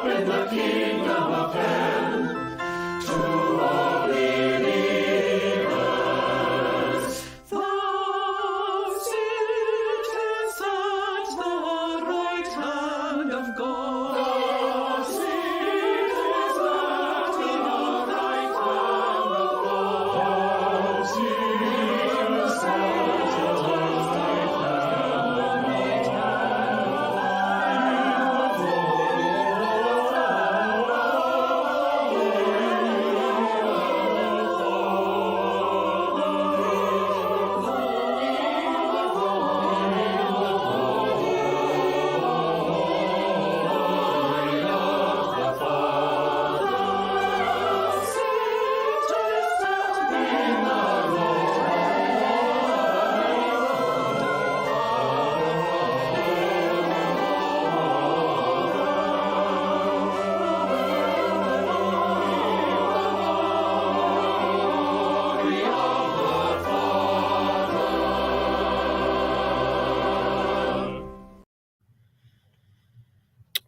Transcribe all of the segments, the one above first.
in the kingdom of heaven to all believers. Thou sittest at the right hand of God. Thou sittest at the right hand of God. Thou sittest at the right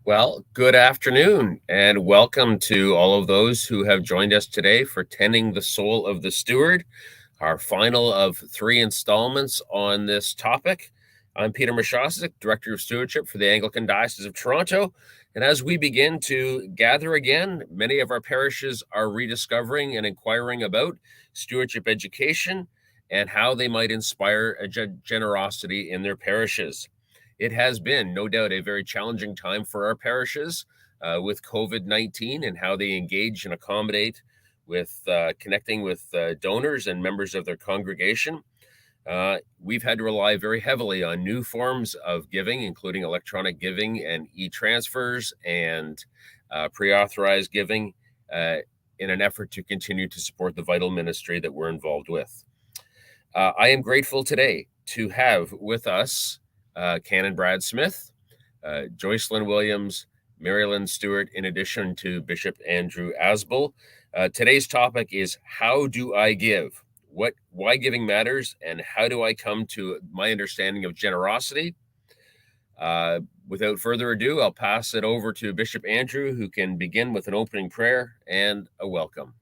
Well, good afternoon, and welcome to all of those who have joined us today for Tending the Soul of the Steward, our final of 3 installments on this topic. I'm Peter Mashosik, Director of Stewardship for the Anglican Diocese of Toronto, and as we begin to gather again, many of our parishes are rediscovering and inquiring about stewardship education and how they might inspire a generosity in their parishes. It has been, no doubt, a very challenging time for our parishes with COVID-19 and how they engage and accommodate with connecting with donors and members of their congregation. We've had to rely very heavily on new forms of giving, including electronic giving and e-transfers and pre-authorized giving in an effort to continue to support the vital ministry that we're involved with. I am grateful today to have with us Canon Brad Smith, Joycelyn Williams, Marilyn Stewart, in addition to Bishop Andrew Asbel. Today's topic is how do I give? Why giving matters, and how do I come to my understanding of generosity? Without further ado, I'll pass it over to Bishop Andrew, who can begin with an opening prayer and a welcome.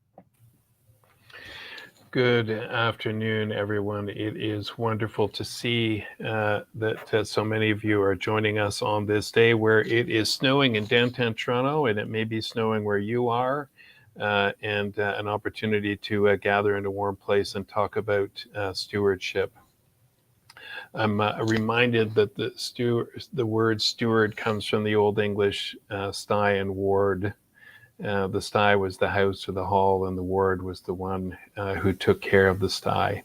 Good afternoon, everyone. It is wonderful to see that so many of you are joining us on this day where it is snowing in downtown Toronto, and it may be snowing where you are, and an opportunity to gather in a warm place and talk about stewardship. I'm reminded that the word steward comes from the Old English sty and ward. The sty was the house or the hall, and the ward was the one who took care of the sty.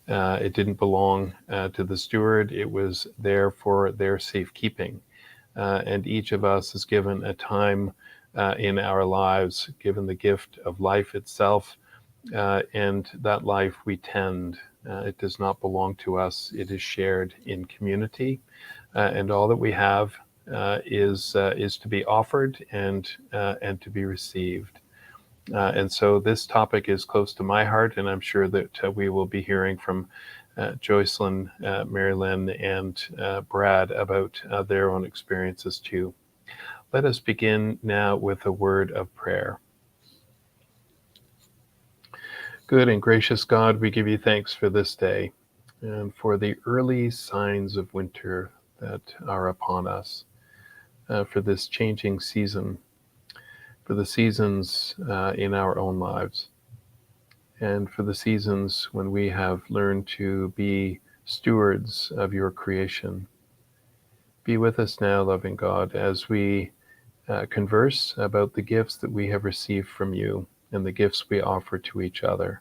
It didn't belong to the steward. It was there for their safekeeping. And each of us is given a time in our lives, given the gift of life itself, and that life we tend. It does not belong to us. It is shared in community, and all that we have is to be offered and to be received. And so this topic is close to my heart, and I'm sure that we will be hearing from Joycelyn, Marilyn, and Brad about their own experiences too. Let us begin now with a word of prayer. Good and gracious God, we give you thanks for this day and for the early signs of winter that are upon us. For this changing season, for the seasons in our own lives, and for the seasons when we have learned to be stewards of your creation. Be with us now, loving God, as we converse about the gifts that we have received from you and the gifts we offer to each other.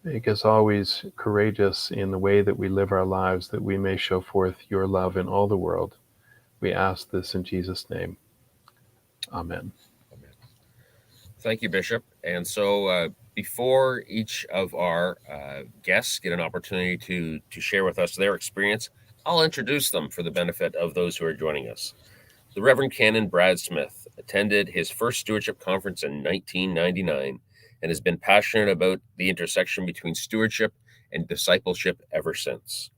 Make us always courageous in the way that we live our lives, that we may show forth your love in all the world. We ask this in Jesus' name. Amen. Amen. Thank you, Bishop. And so before each of our guests get an opportunity to share with us their experience, I'll introduce them for the benefit of those who are joining us. The Reverend Canon Brad Smith attended his first stewardship conference in 1999 and has been passionate about the intersection between stewardship and discipleship ever since.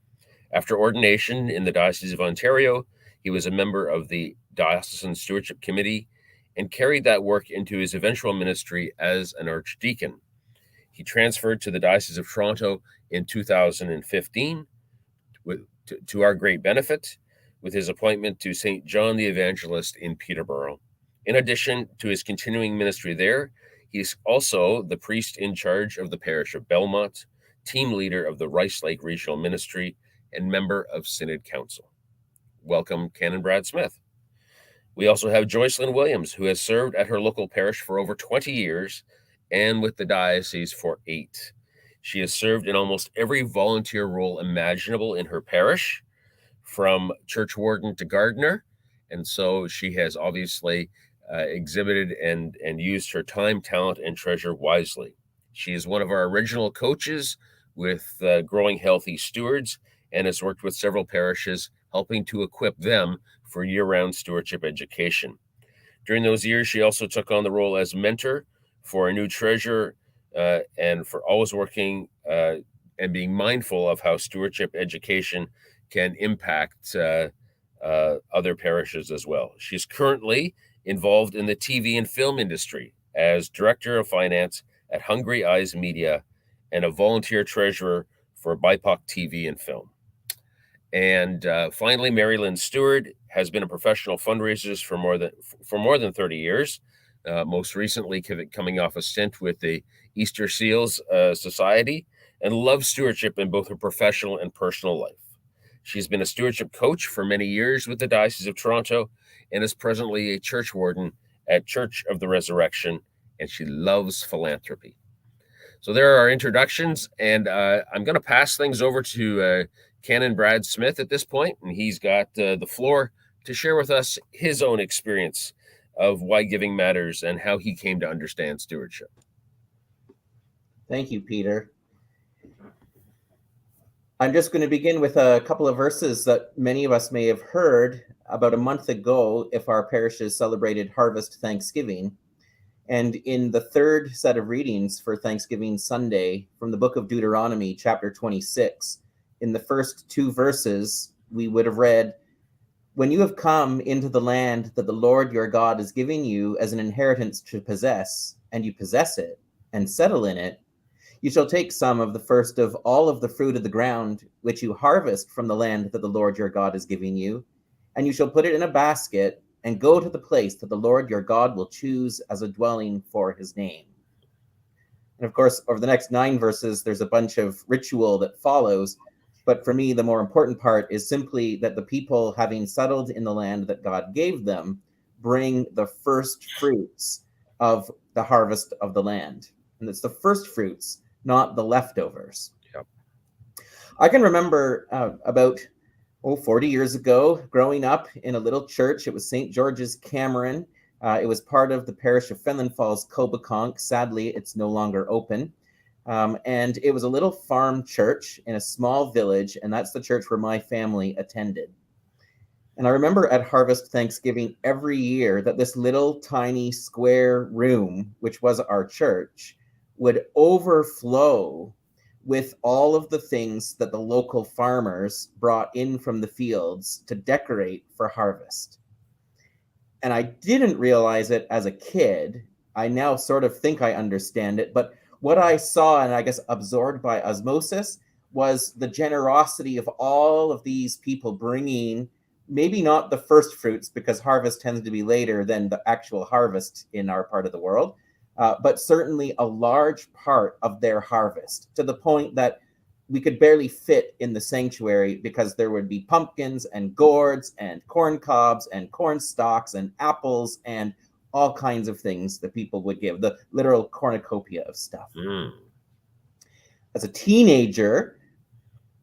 After ordination in the Diocese of Ontario, he was a member of the Diocesan Stewardship Committee and carried that work into his eventual ministry as an archdeacon. He transferred to the Diocese of Toronto in 2015 to our great benefit with his appointment to St. John the Evangelist in Peterborough. In addition to his continuing ministry there, he's also the priest in charge of the parish of Belmont, team leader of the Rice Lake Regional Ministry, and member of Synod Council. Welcome, Canon Brad Smith. We also have Joycelyn Williams, who has served at her local parish for over 20 years and with the diocese for 8. She has served in almost every volunteer role imaginable in her parish, from church warden to gardener. And so she has obviously exhibited and used her time, talent, and treasure wisely. She is one of our original coaches with Growing Healthy Stewards and has worked with several parishes, helping to equip them for year-round stewardship education. During those years, she also took on the role as mentor for a new treasurer and for always working and being mindful of how stewardship education can impact other parishes as well. She's currently involved in the TV and film industry as Director of Finance at Hungry Eyes Media and a volunteer treasurer for BIPOC TV and film. And finally, Mary Lynn Steward has been a professional fundraiser for more than 30 years, most recently coming off a stint with the Easter Seals Society, and loves stewardship in both her professional and personal life. She's been a stewardship coach for many years with the Diocese of Toronto and is presently a church warden at Church of the Resurrection, and she loves philanthropy. So there are our introductions, and I'm going to pass things over to Canon Brad Smith at this point, and he's got the floor to share with us his own experience of why giving matters and how he came to understand stewardship. Thank you, Peter. I'm just going to begin with a couple of verses that many of us may have heard about a month ago if our parishes celebrated Harvest Thanksgiving. And in the third set of readings for Thanksgiving Sunday from the book of Deuteronomy, chapter 26, in the first 2 verses, we would have read, "When you have come into the land that the Lord your God is giving you as an inheritance to possess, and you possess it and settle in it, you shall take some of the first of all of the fruit of the ground, which you harvest from the land that the Lord your God is giving you, and you shall put it in a basket and go to the place that the Lord your God will choose as a dwelling for his name." And of course, over the next 9 verses, there's a bunch of ritual that follows. But for me, the more important part is simply that the people, having settled in the land that God gave them, bring the first fruits of the harvest of the land. And it's the first fruits, not the leftovers. Yep. I can remember about 40 years ago, growing up in a little church. It was St. George's Cameron. It was part of the parish of Fenland Falls, Cobeconk. Sadly, it's no longer open. And it was a little farm church in a small village, and that's the church where my family attended. And I remember at Harvest Thanksgiving every year that this little tiny square room, which was our church, would overflow with all of the things that the local farmers brought in from the fields to decorate for harvest. And I didn't realize it as a kid. I now sort of think I understand it, but what I saw, and I guess absorbed by osmosis, was the generosity of all of these people bringing, maybe not the first fruits, because harvest tends to be later than the actual harvest in our part of the world, but certainly a large part of their harvest, to the point that we could barely fit in the sanctuary because there would be pumpkins and gourds and corn cobs and corn stalks and apples and all kinds of things that people would give, the literal cornucopia of stuff. As a teenager,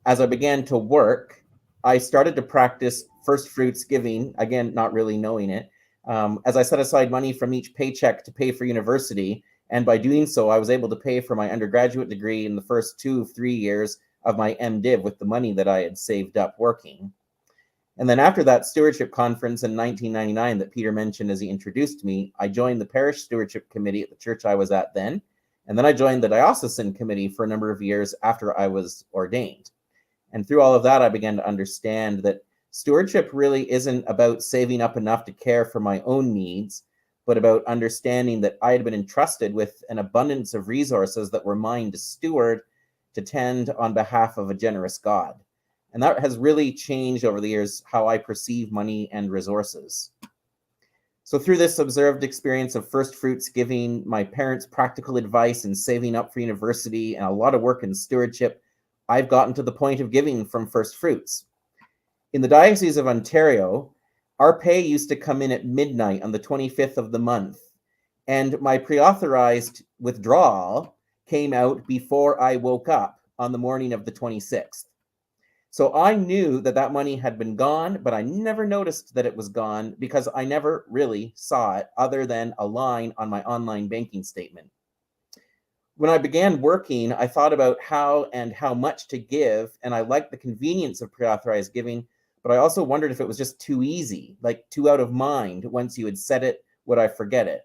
as I began to work, I started to practice first fruits giving, again, not really knowing it, as I set aside money from each paycheck to pay for university. And by doing so, I was able to pay for my undergraduate degree in the first 2-3 years of my MDiv with the money that I had saved up working. And then after that stewardship conference in 1999 that Peter mentioned as he introduced me, I joined the parish stewardship committee at the church I was at then. And then I joined the diocesan committee for a number of years after I was ordained. And through all of that, I began to understand that Stewardship really isn't about saving up enough to care for my own needs, but about understanding that I had been entrusted with an abundance of resources that were mine to steward, to tend on behalf of a generous God. And that has really changed over the years how I perceive money and resources. So through this observed experience of first fruits giving, my parents' practical advice and saving up for university, and a lot of work in stewardship, I've gotten to the point of giving from first fruits. In the Diocese of Ontario, our pay used to come in at midnight on the 25th of the month, and my pre-authorized withdrawal came out before I woke up on the morning of the 26th. So I knew that that money had been gone, but I never noticed that it was gone because I never really saw it other than a line on my online banking statement. When I began working, I thought about how and how much to give, and I liked the convenience of pre-authorized giving, but I also wondered if it was just too easy, like too out of mind. Once you had said it, would I forget it?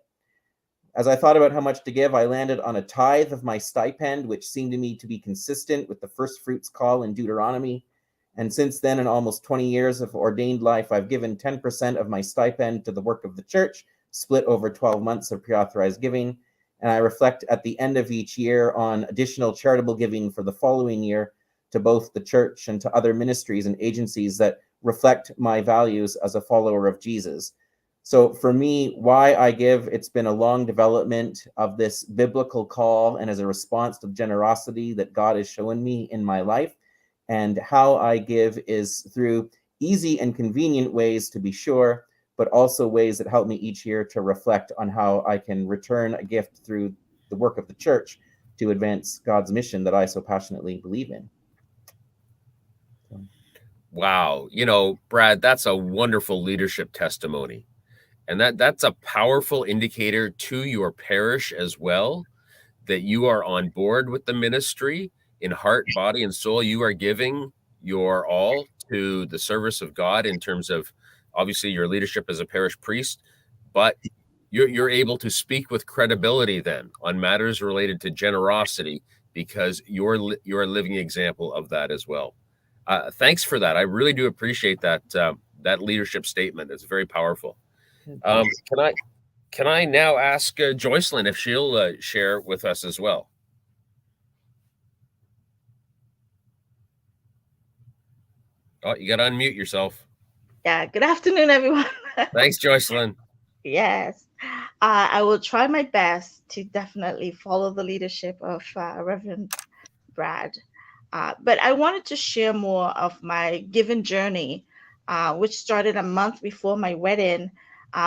As I thought about how much to give, I landed on a tithe of my stipend, which seemed to me to be consistent with the first fruits call in Deuteronomy. And since then, in almost 20 years of ordained life, I've given 10% of my stipend to the work of the church, split over 12 months of pre-authorized giving. And I reflect at the end of each year on additional charitable giving for the following year to both the church and to other ministries and agencies that reflect my values as a follower of Jesus. So for me, why I give, it's been a long development of this biblical call and as a response to generosity that God has shown me in my life. And how I give is through easy and convenient ways, to be sure, but also ways that help me each year to reflect on how I can return a gift through the work of the church to advance God's mission that I so passionately believe in. Wow. Brad, that's a wonderful leadership testimony. And that's a powerful indicator to your parish as well, that you are on board with the ministry in heart, body, and soul. You are giving your all to the service of God in terms of obviously your leadership as a parish priest, but you're able to speak with credibility then on matters related to generosity because you're a living example of that as well. Thanks for that. I really do appreciate that that leadership statement. It's very powerful. Can I now ask Joycelyn if she'll share with us as well? Oh, you got to unmute yourself. Yeah, good afternoon, everyone. Thanks, Joycelyn. Yes, I will try my best to definitely follow the leadership of Reverend Brad. But I wanted to share more of my given journey, which started a month before my wedding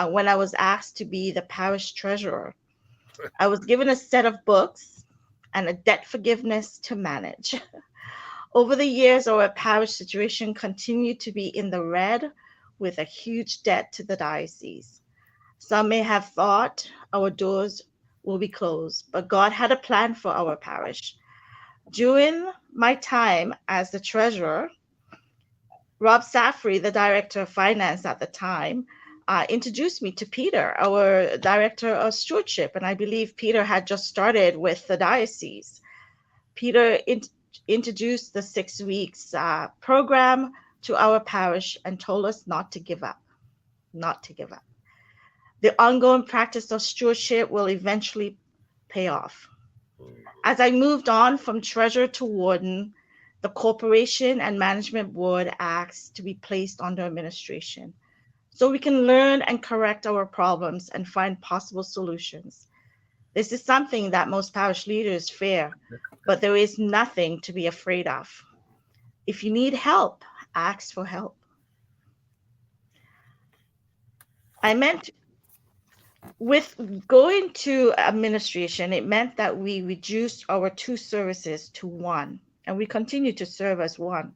when I was asked to be the parish treasurer. I was given a set of books and a debt forgiveness to manage. Over the years, our parish situation continued to be in the red with a huge debt to the diocese. Some may have thought our doors will be closed, but God had a plan for our parish. During my time as the treasurer, Rob Safri, the director of finance at the time, introduced me to Peter, our director of stewardship. And I believe Peter had just started with the diocese. Peter introduced the 6 weeks program to our parish and told us not to give up, not to give up. The ongoing practice of stewardship will eventually pay off. As I moved on from treasurer to warden, the corporation and management board asked to be placed under administration so we can learn and correct our problems and find possible solutions. This is something that most parish leaders fear, but there is nothing to be afraid of. If you need help, ask for help. With going to administration, it meant that we reduced our 2 services to 1, and we continue to serve as 1.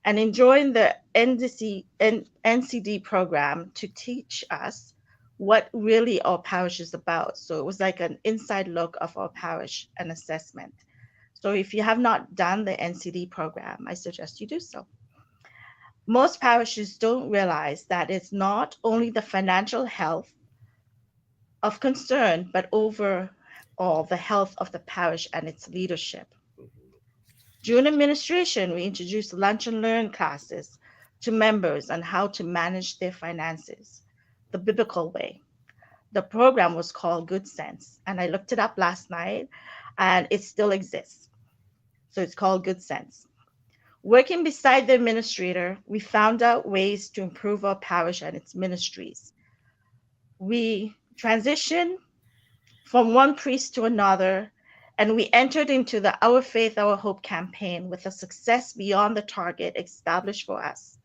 And enjoying the NCD program to teach us what really our parish is about. So it was like an inside look of our parish and assessment. So if you have not done the NCD program, I suggest you do so. Most parishes don't realize that it's not only the financial health of concern, but overall the health of the parish and its leadership. During administration, we introduced lunch and learn classes to members on how to manage their finances the biblical way. The program was called Good Sense, and I looked it up last night, and it still exists. So it's called Good Sense. Working beside the administrator, we found out ways to improve our parish and its ministries. We transitioned from one priest to another, and we entered into the Our Faith, Our Hope campaign with a success beyond the target established for us.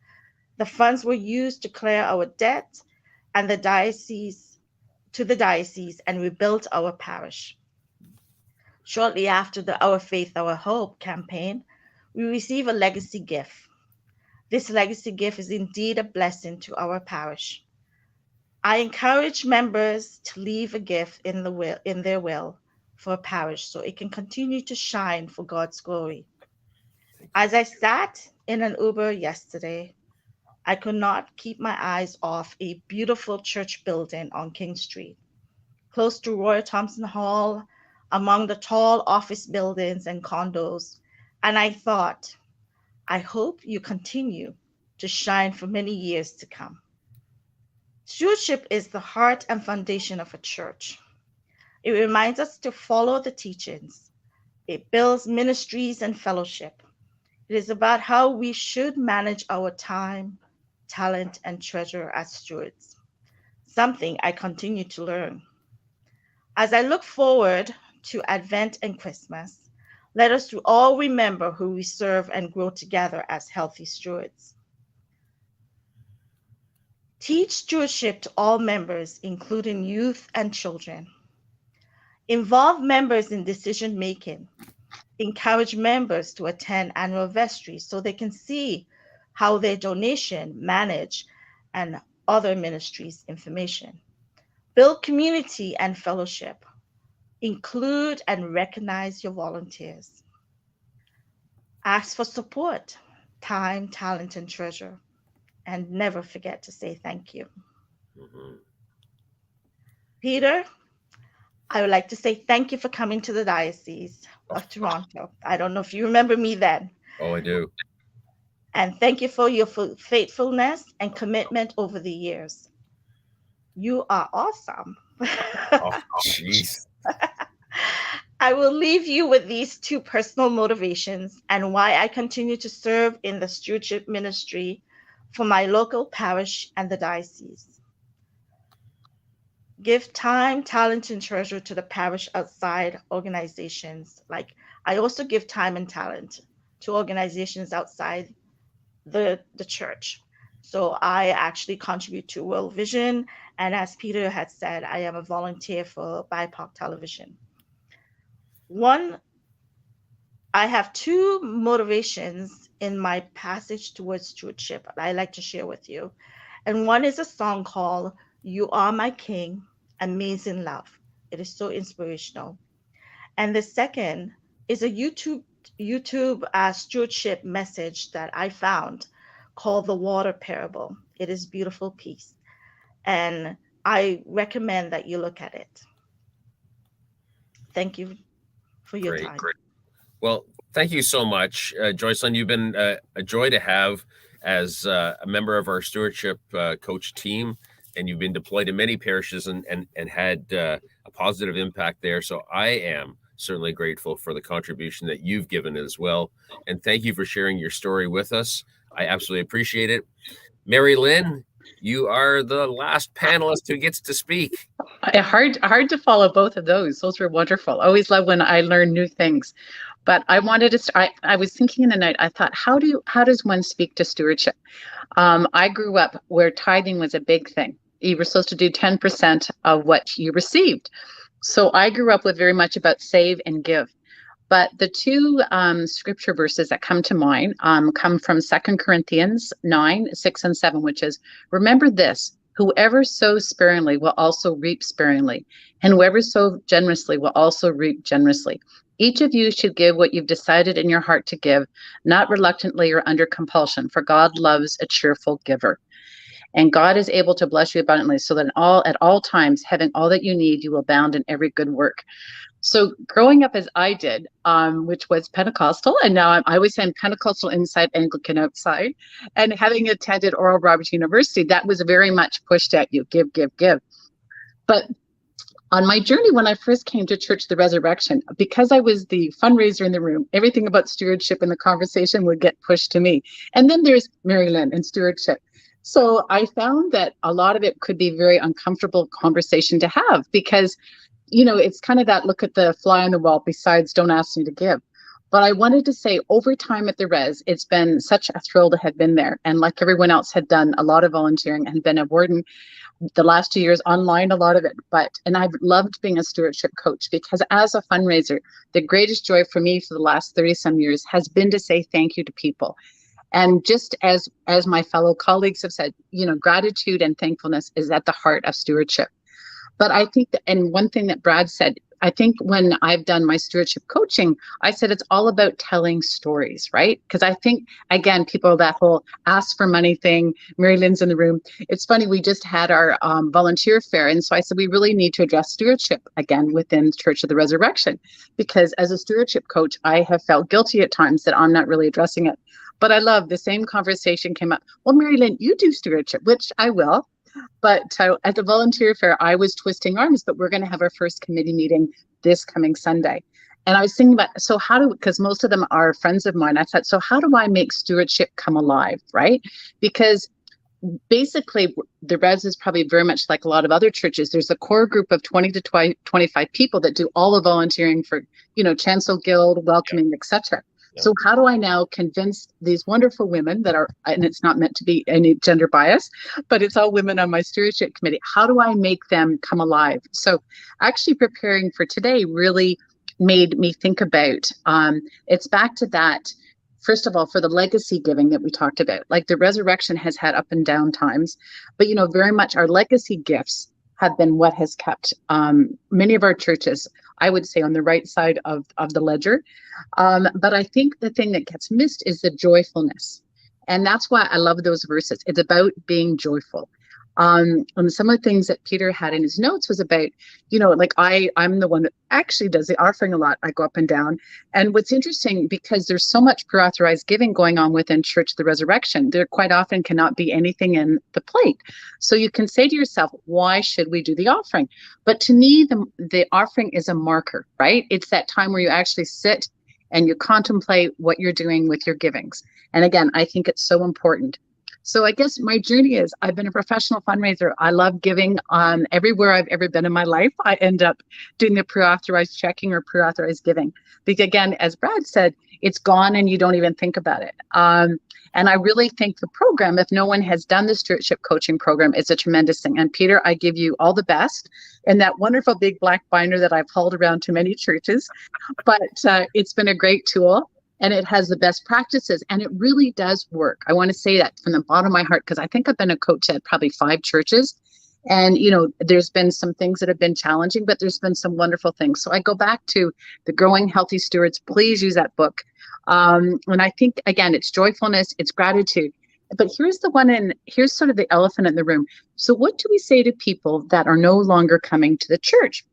The funds were used to clear our debt and the diocese and rebuilt our parish. Shortly after the Our Faith, Our Hope campaign, we received a legacy gift. This legacy gift is indeed a blessing to our parish. I encourage members to leave a gift in their will for a parish so it can continue to shine for God's glory. As I sat in an Uber yesterday, I could not keep my eyes off a beautiful church building on King Street, close to Roy Thompson Hall, among the tall office buildings and condos. And I thought, I hope you continue to shine for many years to come. Stewardship is the heart and foundation of a church. It reminds us to follow the teachings. It builds ministries and fellowship. It is about how we should manage our time, talent, and treasure as stewards, something I continue to learn. As I look forward to Advent and Christmas, let us all remember who we serve and grow together as healthy stewards. Teach stewardship to all members, including youth and children. Involve members in decision making. Encourage members to attend annual vestries so they can see how their donation, manage, and other ministries' information. Build community and fellowship. Include and recognize your volunteers. Ask for support, time, talent, and treasure. And never forget to say thank you. Mm-hmm. Peter, I would like to say thank you for coming to the Diocese of Toronto. I don't know if you remember me then. Oh, I do. And thank you for your faithfulness and commitment over the years. You are awesome. Oh, jeez. I will leave you with these two personal motivations and why I continue to serve in the stewardship ministry for my local parish and the diocese. Give time, talent, and treasure to the parish outside organizations. Like I also give time and talent to organizations outside the church. So I actually contribute to World Vision. And as Peter had said, I am a volunteer for BIPOC television. I have two motivations in my passage towards stewardship I like to share with you. And one is a song called You Are My King, Amazing Love. It is so inspirational. And the second is a YouTube stewardship message that I found called The Water Parable. It is beautiful piece. And I recommend that you look at it. Thank you for your time. Great. Well, thank you so much, Joycelyn. You've been a joy to have as a member of our stewardship coach team, and you've been deployed in many parishes and had a positive impact there. So I am certainly grateful for the contribution that you've given as well. And thank you for sharing your story with us. I absolutely appreciate it. Mary Lynn, you are the last panelist who gets to speak. Hard to follow both of those. Those were wonderful. Always love when I learn new things. But I wanted to. I was thinking in the night. I thought, how does one speak to stewardship? I grew up where tithing was a big thing. You were supposed to do 10% of what you received. So I grew up with very much about save and give. But the two scripture verses that come to mind come from 2 Corinthians 9:6-7, which is, remember this, whoever sows sparingly will also reap sparingly, and whoever sows generously will also reap generously. Each of you should give what you've decided in your heart to give, not reluctantly or under compulsion, for God loves a cheerful giver. And God is able to bless you abundantly, so that at all times, having all that you need, you will abound in every good work. So growing up as I did, which was Pentecostal, and now I was saying Pentecostal inside, Anglican outside, and having attended Oral Roberts University, that was very much pushed at you, give, give, give. But on my journey, when I first came to Church of the Resurrection, because I was the fundraiser in the room, everything about stewardship and the conversation would get pushed to me. And then there's Mary Lynn and stewardship. So I found that a lot of it could be very uncomfortable conversation to have because, you know, it's kind of that look at the fly on the wall, besides don't ask me to give. But I wanted to say over time at the Res, it's been such a thrill to have been there. And like everyone else had done a lot of volunteering and been a warden the last 2 years online, a lot of it. And I've loved being a stewardship coach because as a fundraiser, the greatest joy for me for the last 30 some years has been to say thank you to people. And just as my fellow colleagues have said, you know, gratitude and thankfulness is at the heart of stewardship. But I think that, and one thing that Brad said, I think when I've done my stewardship coaching, I said it's all about telling stories, right? Because I think, again, people, that whole ask for money thing, Mary Lynn's in the room. It's funny, we just had our volunteer fair. And so I said, we really need to address stewardship again within Church of the Resurrection. Because as a stewardship coach, I have felt guilty at times that I'm not really addressing it. But I love the same conversation came up. Well, Mary Lynn, you do stewardship, which I will. But at the volunteer fair, I was twisting arms, but we're going to have our first committee meeting this coming Sunday. And I was thinking about, so how do, because most of them are friends of mine, I thought, so how do I make stewardship come alive, right? Because basically the Res is probably very much like a lot of other churches. There's a core group of 20 to 25 people that do all the volunteering for, you know, Chancel Guild, welcoming, etc. So how do I now convince these wonderful women that are, and it's not meant to be any gender bias, but it's all women on my stewardship committee. How do I make them come alive? So actually preparing for today really made me think about, it's back to that, first of all, for the legacy giving that we talked about. Like the Resurrection has had up and down times, but, you know, very much our legacy gifts have been what has kept many of our churches, I would say, on the right side of the ledger. But I think the thing that gets missed is the joyfulness. And that's why I love those verses. It's about being joyful. And some of the things that Peter had in his notes was about, you know, like I'm the one that actually does the offering a lot. I go up and down. And what's interesting, because there's so much pre-authorized giving going on within Church of the Resurrection, there quite often cannot be anything in the plate. So you can say to yourself, why should we do the offering? But to me, the offering is a marker, right? It's that time where you actually sit and you contemplate what you're doing with your givings. And again, I think it's so important. So I guess my journey is, I've been a professional fundraiser. I love giving everywhere I've ever been in my life. I end up doing the pre-authorized checking or pre-authorized giving. Because again, as Brad said, it's gone and you don't even think about it. And I really think the program, if no one has done the stewardship coaching program, is a tremendous thing. And Peter, I give you all the best in that wonderful big black binder that I've hauled around to many churches. But it's been a great tool. And it has the best practices, and it really does work. I want to say that from the bottom of my heart, because I think I've been a coach at probably 5 churches. And, you know, there's been some things that have been challenging, but there's been some wonderful things. So I go back to the Growing Healthy Stewards. Please use that book. And I think, again, it's joyfulness, it's gratitude. But here's the one, and here's sort of the elephant in the room. So what do we say to people that are no longer coming to the church,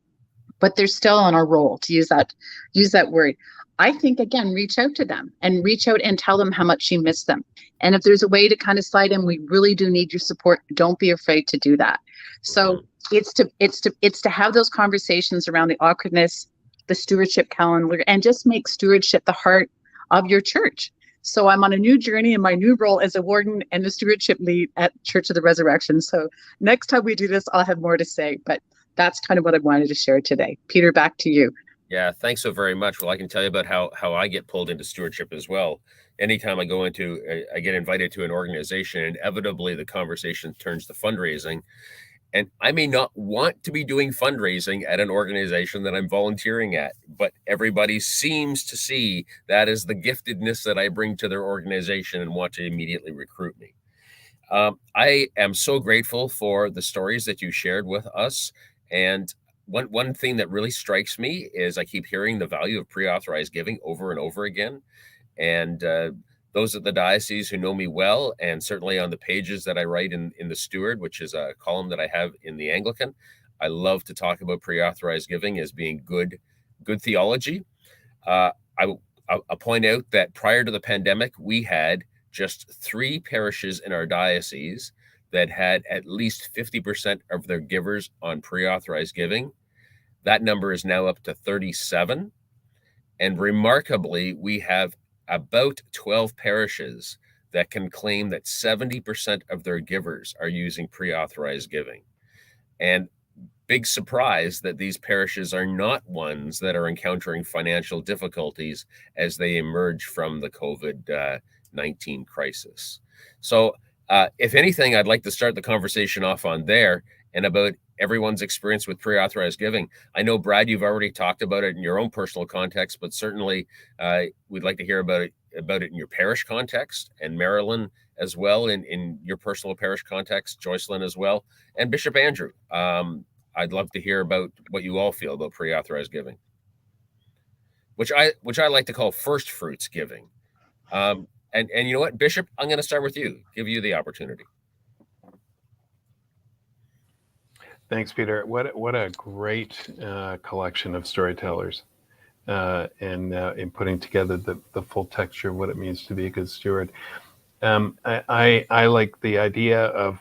but they're still on our roll, to use that word? I think, again, reach out to them and reach out and tell them how much you miss them. And if there's a way to kind of slide in, we really do need your support. Don't be afraid to do that. So it's to have those conversations around the awkwardness, the stewardship calendar, and just make stewardship the heart of your church. So I'm on a new journey in my new role as a warden and the stewardship lead at Church of the Resurrection. So next time we do this, I'll have more to say, but that's kind of what I wanted to share today. Peter, back to you. Yeah, thanks so very much. Well, I can tell you about how I get pulled into stewardship as well. Anytime I get invited to an organization, inevitably the conversation turns to fundraising. And I may not want to be doing fundraising at an organization that I'm volunteering at, but everybody seems to see that as the giftedness that I bring to their organization and want to immediately recruit me. I am so grateful for the stories that you shared with us. And one thing that really strikes me is I keep hearing the value of pre-authorized giving over and over again. And those are the dioceses who know me well, and certainly on the pages that I write in the Steward, which is a column that I have in the Anglican, I love to talk about pre-authorized giving as being good good theology. I'll point out that prior to the pandemic, we had just 3 parishes in our diocese that had at least 50% of their givers on pre-authorized giving. That number is now up to 37. And remarkably, we have about 12 parishes that can claim that 70% of their givers are using pre-authorized giving. And big surprise that these parishes are not ones that are encountering financial difficulties as they emerge from the COVID-19 crisis. So if anything, I'd like to start the conversation off on there and about everyone's experience with pre-authorized giving. I know, Brad, you've already talked about it in your own personal context, but certainly we'd like to hear about it in your parish context, and Marilyn as well in your personal parish context, Joycelyn as well, and Bishop Andrew. I'd love to hear about what you all feel about pre-authorized giving, which I like to call first fruits giving. And you know what, Bishop, I'm going to start with you, give you the opportunity. Thanks, Peter. What a great collection of storytellers, and in putting together the full texture of what it means to be a good steward. I like the idea of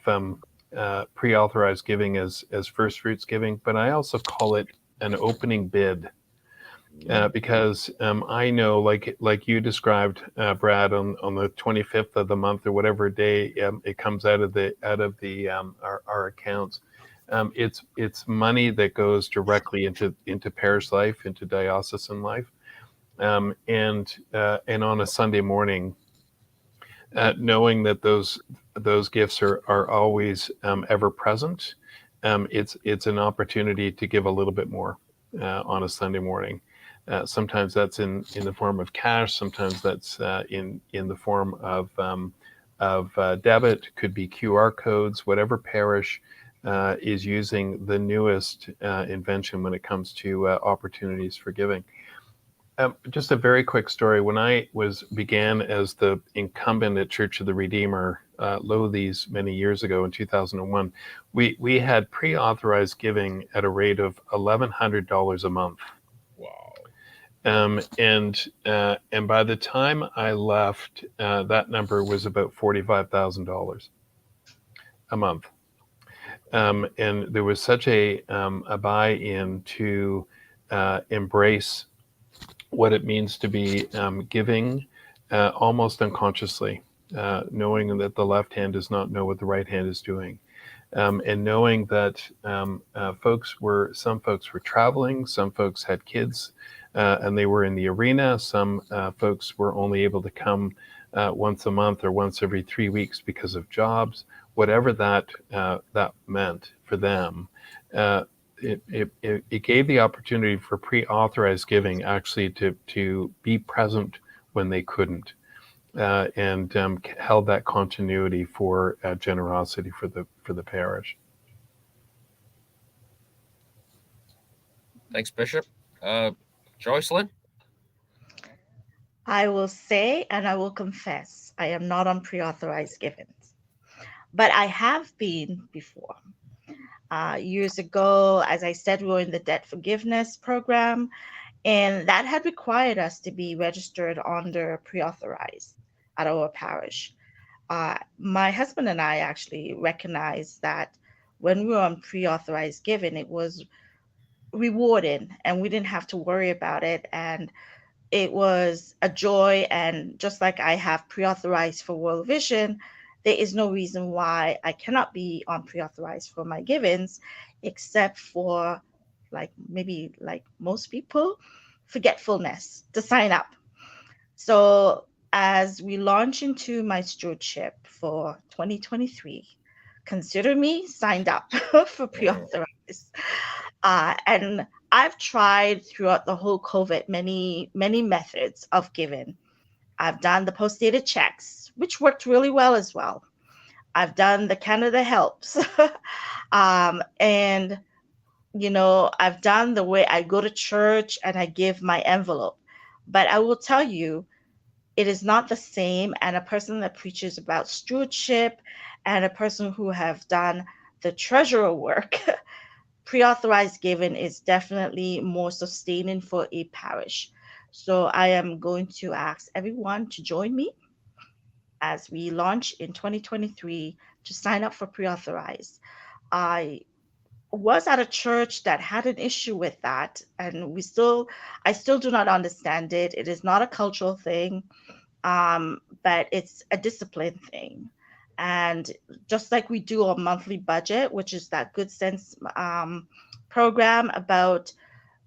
pre-authorized giving as first fruits giving, but I also call it an opening bid, because I know, like you described, Brad, on the 25th of the month or whatever day it comes out of our accounts. It's money that goes directly into parish life, into diocesan life, and on a Sunday morning, knowing that those gifts are always ever present. It's an opportunity to give a little bit more on a Sunday morning. Sometimes that's in the form of cash. Sometimes that's in the form of debit. Could be QR codes. Whatever parish is using the newest invention when it comes to opportunities for giving. Just a very quick story. When I began as the incumbent at Church of the Redeemer, Lothies, many years ago in 2001, we had pre-authorized giving at a rate of $1,100 a month. Wow. And by the time I left, that number was about $45,000 a month. And there was such a buy-in to embrace what it means to be giving almost unconsciously, knowing that the left hand does not know what the right hand is doing, and knowing that some folks were traveling, some folks had kids, and they were in the arena. Some folks were only able to come once a month or once every 3 weeks because of jobs. Whatever that meant for them. It gave the opportunity for pre-authorized giving actually to be present when they couldn't, and held that continuity for generosity for the parish. Thanks, Bishop. Joycelyn? I will say, and I will confess, I am not on pre-authorized givings, but I have been before. Years ago, as I said, we were in the debt forgiveness program, and that had required us to be registered under pre-authorized at our parish. My husband and I actually recognized that when we were on pre-authorized giving, it was rewarding and we didn't have to worry about it. And it was a joy. And just like I have pre-authorized for World Vision, there is no reason why I cannot be on pre-authorized for my givings, except for maybe like most people, forgetfulness to sign up. So as we launch into my stewardship for 2023, consider me signed up for pre-authorized. And I've tried throughout the whole COVID many methods of giving. I've done the post-dated checks, which worked really well as well. I've done the Canada Helps. And, I've done the way I go to church and I give my envelope. But I will tell you, it is not the same. And a person that preaches about stewardship and a person who have done the treasurer work, pre-authorized giving is definitely more sustaining for a parish. So I am going to ask everyone to join me as we launch in 2023 to sign up for pre-authorized. I was at a church that had an issue with that, and I still do not understand it. It is not a cultural thing, but it's a discipline thing. And just like we do a monthly budget, which is that Good Sense program about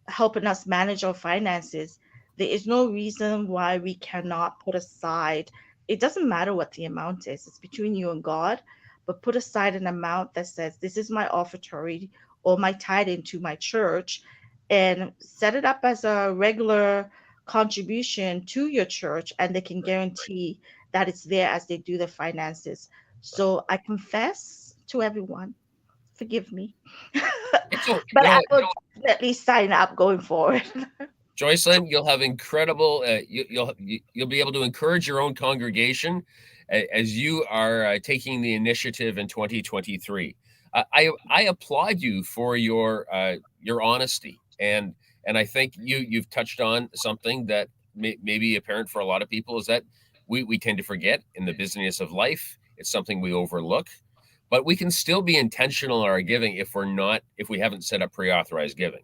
helping us manage our finances, there is no reason why we cannot put aside. It doesn't matter what the amount is, it's between you and God, but put aside an amount that says, this is my offertory or my tithe into my church, and set it up as a regular contribution to your church, and they can guarantee that it's there as they do the finances. So I confess to everyone, forgive me. It's all, But I will definitely sign up going forward. Joycelyn, you'll have incredible. You'll be able to encourage your own congregation as you are taking the initiative in 2023. I applaud you for your honesty, and I think you've touched on something that may be apparent for a lot of people, is that we tend to forget in the busyness of life. It's something we overlook, but we can still be intentional in our giving if we haven't set up pre-authorized giving.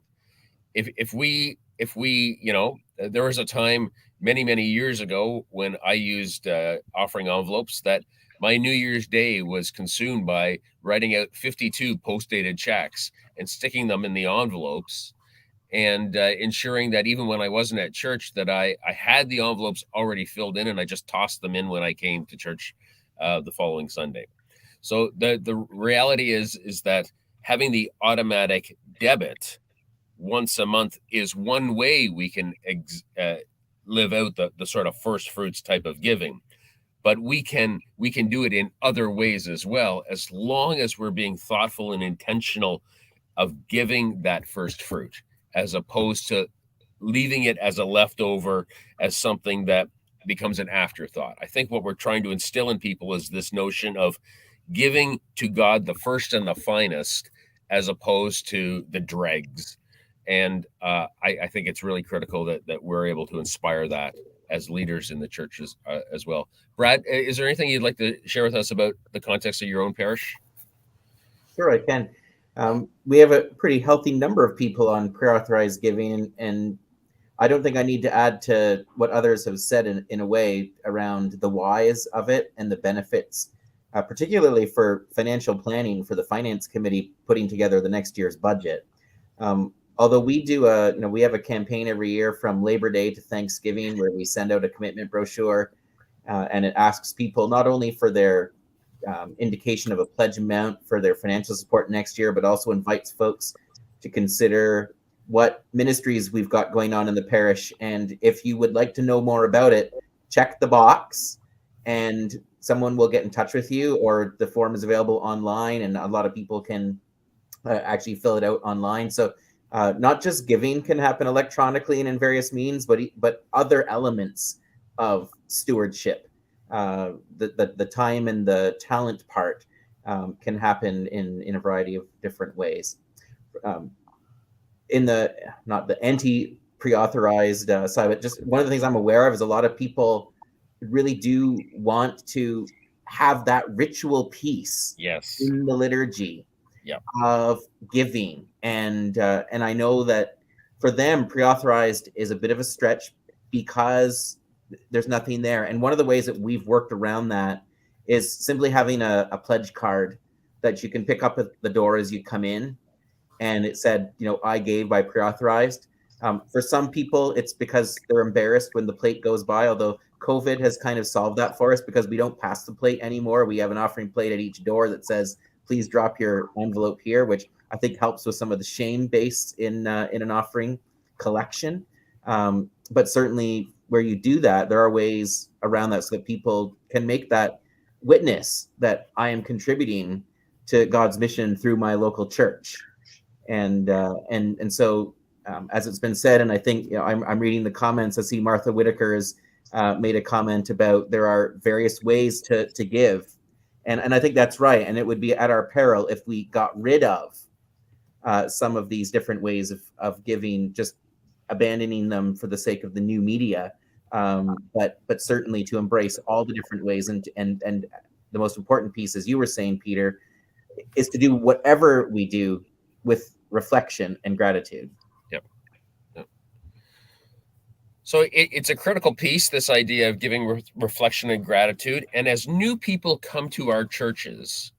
If we there was a time many years ago when I used offering envelopes that my New Year's Day was consumed by writing out 52 post-dated checks and sticking them in the envelopes, and ensuring that even when I wasn't at church, that I had the envelopes already filled in, and I just tossed them in when I came to church the following Sunday. So the reality is that having the automatic debit once a month is one way we can live out the sort of first fruits type of giving, but we can do it in other ways as well, as long as we're being thoughtful and intentional of giving that first fruit, as opposed to leaving it as a leftover, as something that becomes an afterthought. I think what we're trying to instill in people is this notion of giving to God the first and the finest, as opposed to the dregs. And I think it's really critical that we're able to inspire that as leaders in the churches as well. Brad, is there anything you'd like to share with us about the context of your own parish? Sure, I can. We have a pretty healthy number of people on pre-authorized giving, and I don't think I need to add to what others have said in a way around the whys of it and the benefits, particularly for financial planning for the finance committee putting together the next year's budget. Although we do we have a campaign every year from Labor Day to Thanksgiving where we send out a commitment brochure, and it asks people not only for their indication of a pledge amount for their financial support next year, but also invites folks to consider what ministries we've got going on in the parish. And if you would like to know more about it, check the box and someone will get in touch with you, or the form is available online and a lot of people can actually fill it out online. So not just giving can happen electronically and in various means, but other elements of stewardship, the time and the talent part can happen in a variety of different ways. In the not the anti-pre-authorized side, but just one of the things I'm aware of is a lot of people really do want to have that ritual piece in the liturgy of giving, and I know that for them pre-authorized is a bit of a stretch because there's nothing there. And one of the ways that we've worked around that is simply having a pledge card that you can pick up at the door as you come in, and it said, I gave by pre-authorized. For some people, it's because they're embarrassed when the plate goes by, although COVID has kind of solved that for us because we don't pass the plate anymore. We have an offering plate at each door that says, please drop your envelope here, which I think helps with some of the shame based in an offering collection. But certainly where you do that, there are ways around that so that people can make that witness that I am contributing to God's mission through my local church. And so as it's been said, and I think I'm reading the comments. I see Martha Whitaker has made a comment about there are various ways to give, and I think that's right. And it would be at our peril if we got rid of some of these different ways of giving, just abandoning them for the sake of the new media, but certainly to embrace all the different ways, and the most important piece, as you were saying, Peter, is to do whatever we do with reflection and gratitude. Yep. So it's a critical piece, this idea of giving reflection and gratitude. And as new people come to our churches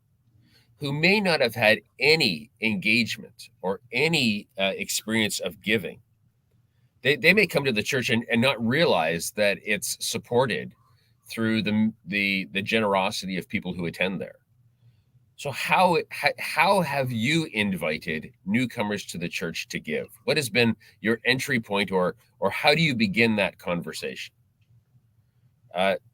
who may not have had any engagement or any experience of giving, they may come to the church and not realize that it's supported through the generosity of people who attend there. So how have you invited newcomers to the church to give? What has been your entry point, or how do you begin that conversation?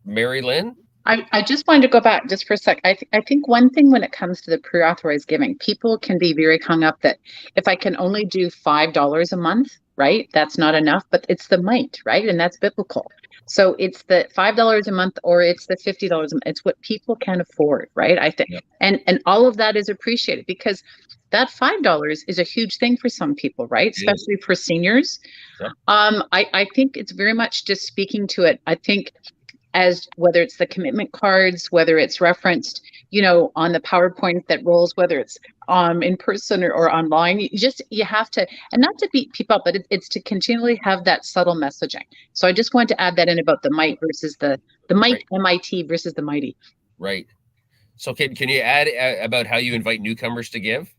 Mary Lynn? I just wanted to go back just for a sec. I think one thing when it comes to the pre-authorized giving, people can be very hung up that if I can only do $5 a month, right, that's not enough, but it's the might, right? And that's biblical. So it's the $5 a month, or it's the $50 a month. It's what people can afford, right? I think, and all of that is appreciated, because that $5 is a huge thing for some people, right? Especially for seniors. Yep. I think it's very much just speaking to it. I think, as whether it's the commitment cards, whether it's referenced, on the PowerPoint that rolls, whether it's in person or online, you have to, and not to beat people up, but it's to continually have that subtle messaging. So I just wanted to add that in about the might versus the might, right. MIT versus the mighty. Right. So can you add about how you invite newcomers to give?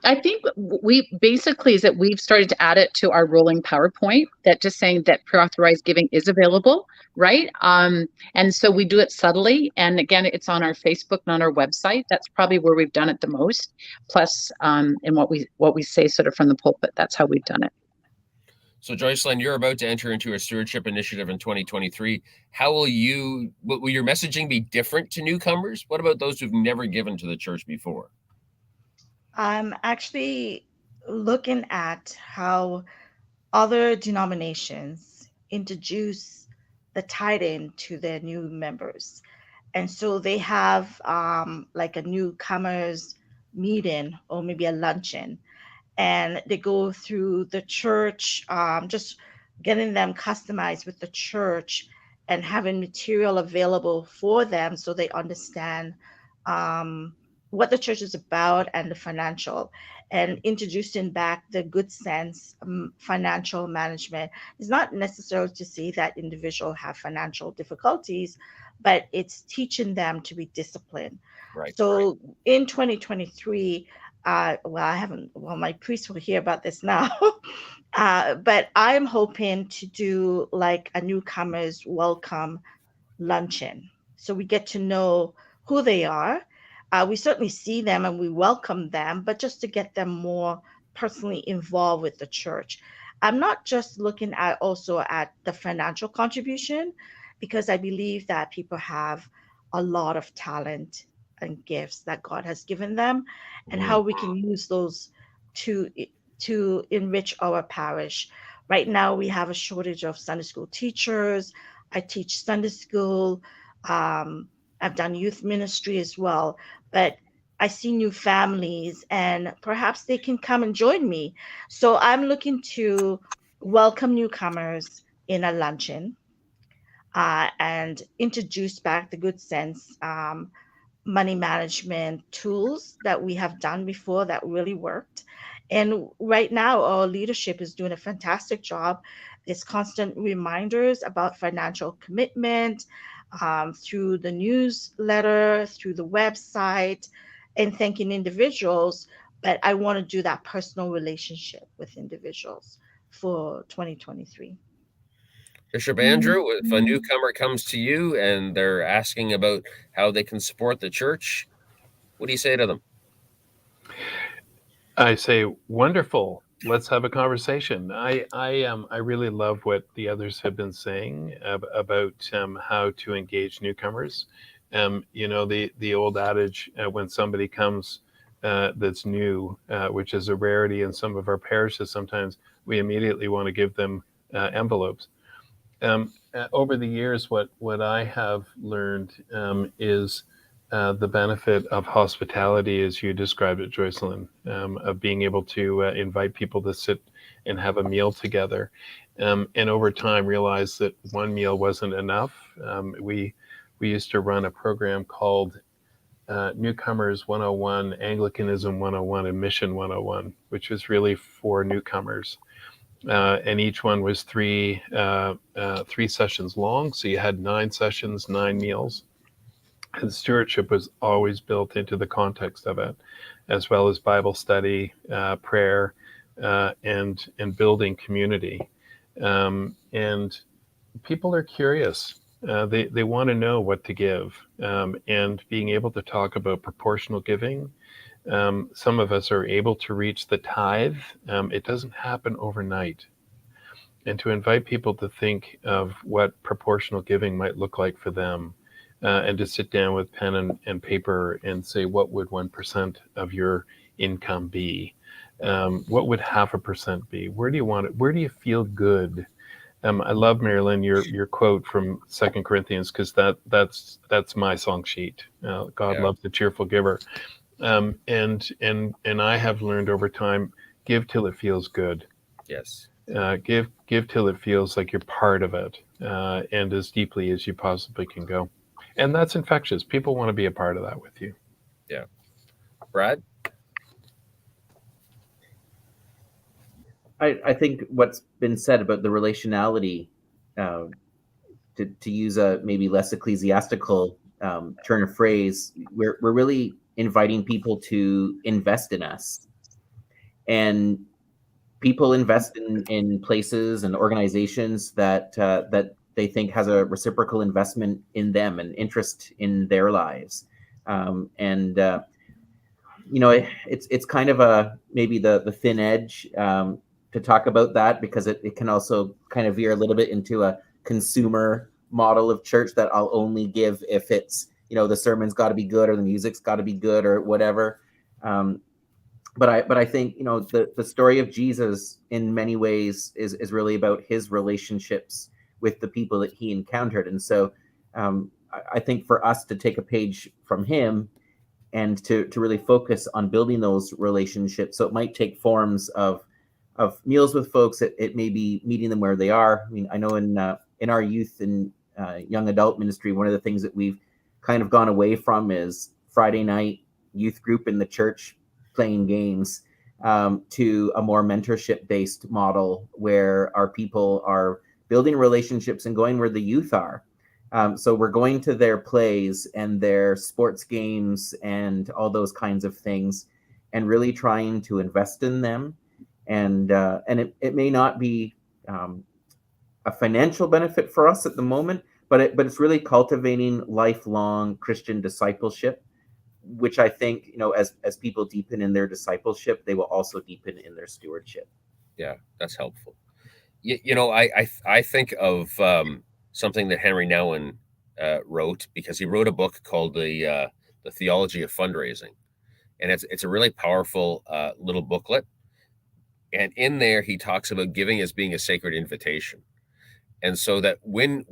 I think we basically is that we've started to add it to our rolling PowerPoint, that just saying that pre-authorized giving is available, right? And so we do it subtly, and again, it's on our Facebook and on our website. That's probably where we've done it the most. Plus, in what we say sort of from the pulpit, that's how we've done it. So Joycelyn, you're about to enter into a stewardship initiative in 2023. How will your messaging be different to newcomers? What about those who've never given to the church before? I'm actually looking at how other denominations introduce the tithing to their new members. And so they have like a newcomers meeting, or maybe a luncheon, and they go through the church, just getting them customized with the church and having material available for them so they understand what the church is about and the financial, and introducing back the good sense financial management. It's not necessarily to say that individuals have financial difficulties, but it's teaching them to be disciplined. Right. So in 2023, my priest will hear about this now, but I'm hoping to do like a newcomers welcome luncheon. So we get to know who they are. We certainly see them and we welcome them, but just to get them more personally involved with the church. I'm not just looking at also at the financial contribution, because I believe that people have a lot of talent and gifts that God has given them, and how we can use those to enrich our parish. Right now, we have a shortage of Sunday school teachers. I teach Sunday school. I've done youth ministry as well, but I see new families, and perhaps they can come and join me. So I'm looking to welcome newcomers in a luncheon, and introduce back the good sense money management tools that we have done before that really worked. And right now, our leadership is doing a fantastic job. There's constant reminders about financial commitment through the newsletter, through the website, and thanking individuals. But I want to do that personal relationship with individuals for 2023. Bishop Andrew, if a newcomer comes to you and they're asking about how they can support the church, what do you say to them? I say, wonderful. Let's have a conversation. I really love what the others have been saying about how to engage newcomers. The old adage, when somebody comes that's new, which is a rarity in some of our parishes, sometimes we immediately want to give them envelopes. Over the years, what I have learned is the benefit of hospitality, as you described it, Joycelyn, of being able to invite people to sit and have a meal together. And over time realized that one meal wasn't enough. We used to run a program called Newcomers 101, Anglicanism 101, and Mission 101, which was really for newcomers. And each one was three sessions long. So you had 9 sessions, 9 meals. And stewardship was always built into the context of it, as well as Bible study, prayer, and building community. And people are curious. They want to know what to give, and being able to talk about proportional giving. Some of us are able to reach the tithe. It doesn't happen overnight. And to invite people to think of what proportional giving might look like for them, and to sit down with pen and paper and say, what would 1% of your income be? What would 0.5% be? Where do you want it? Where do you feel good? I love, Marilyn, your quote from 2 Corinthians, because that's my song sheet. God loves the cheerful giver. And I have learned over time, give till it feels good. Yes. Give till it feels like you're part of it, and as deeply as you possibly can go. And that's infectious. People want to be a part of that with you. Yeah. Brad? I think what's been said about the relationality, to use a maybe less ecclesiastical turn of phrase, we're really inviting people to invest in us. And people invest in places and organizations that they think has a reciprocal investment in them and interest in their lives. It's kind of maybe the thin edge to talk about that, because it can also kind of veer a little bit into a consumer model of church, that I'll only give if it's, the sermon's got to be good or the music's got to be good or whatever. But I think, the story of Jesus in many ways is really about his relationships with the people that he encountered. And so I think for us to take a page from him and to really focus on building those relationships. So it might take forms of meals with folks. It may be meeting them where they are. I mean, I know in our youth and young adult ministry, one of the things that we've kind of gone away from is Friday night youth group in the church playing games, to a more mentorship-based model where our people are building relationships and going where the youth are. So we're going to their plays and their sports games and all those kinds of things, and really trying to invest in them. And it may not be a financial benefit for us at the moment, but it's really cultivating lifelong Christian discipleship, which I think, as people deepen in their discipleship, they will also deepen in their stewardship. Yeah, that's helpful. I think of something that Henry Nouwen wrote, because he wrote a book called the Theology of Fundraising, and it's a really powerful little booklet. And in there, he talks about giving as being a sacred invitation, and so that when